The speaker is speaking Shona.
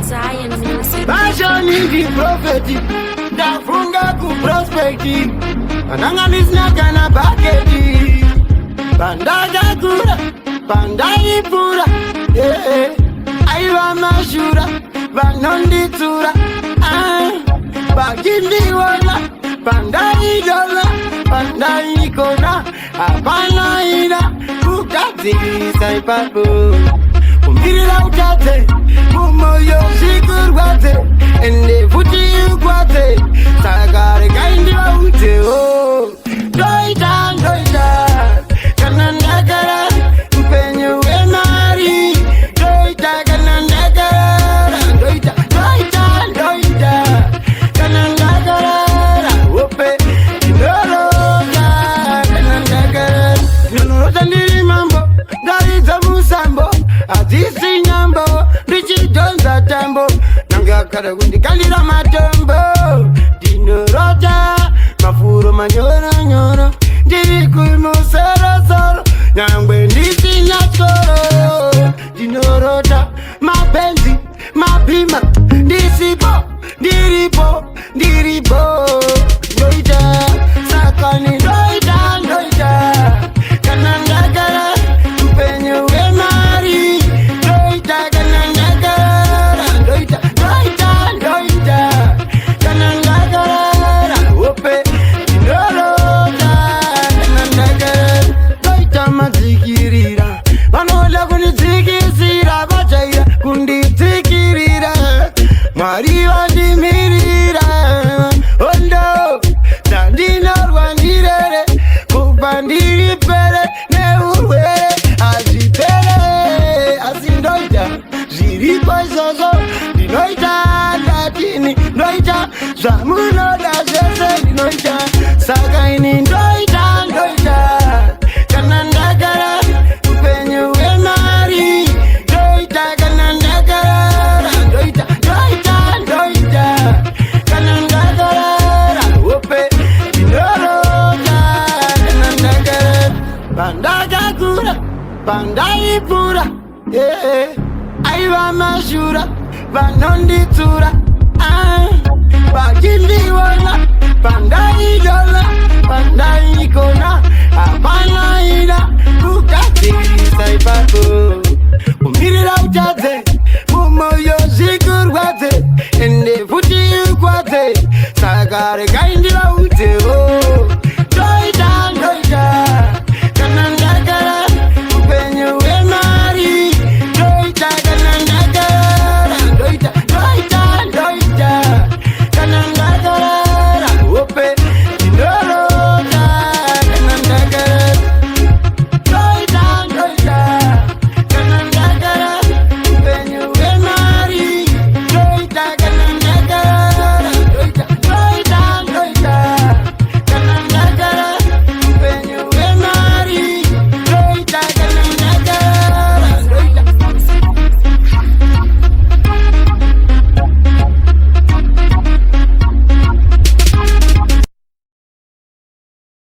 Zion Music. Passion is the prophetic. Dafunga ku prospecting. Ananganisna kana baketi. Bandaga kura, bandai pura. Yeah, aiwa mashura, banondi tura. Bagindi wala, bandai dola, bandai kona. Abana ina, ukati sai papu. Umirira ukate, mumoyo sikurwate, ende futi ukwate, sagare kaindi wa ute oh. Doita, kanandagara, mpenyu emari. Doita, kanandagara, doita, kanandagara, ope, inoroga, kanandagara. Inoroga ndiri mambo, ndariza musambo. Azisi nyambo, richi donza tambo. Nanga kara gundi kalira matombo. Dinoroja, mafuro manyoro nyoro. Ndiri kuimu sero soro, nyangwe ndisi nyakoro. Dinoroja, mapenzi, mapima. Ndisipo, ndiripo, ndiripo. Doida, sakani doida. Kanandagara, mpenyu emari. Doida, kanandagara. Doida, kanandagara. Ope, indoroga, kanandagara. Doida mazikirira, vanoda kunizikisira, vachaira kundizikirira. Mwari vandimirira, ondo, dandinorwa ndirere, kupa ndiripere neurwere, azvipere, asi ndoita zviripo izvozvo, ndinoita ndatini, ndoita zvamunoda zvese ndinoita, saka ini ndoita, kana ndagara upenyu hwemari, ndoita kana ndagara, ndoita, kana ndagara, ope, ndinoroga, kana ndagara, bandagakura, bandaipura, yeah, aiva mashura, vanonditura, vakindiona, bandaidola, bandaikona, apana ida, kukadzirisa ipapo, umirira uchadze,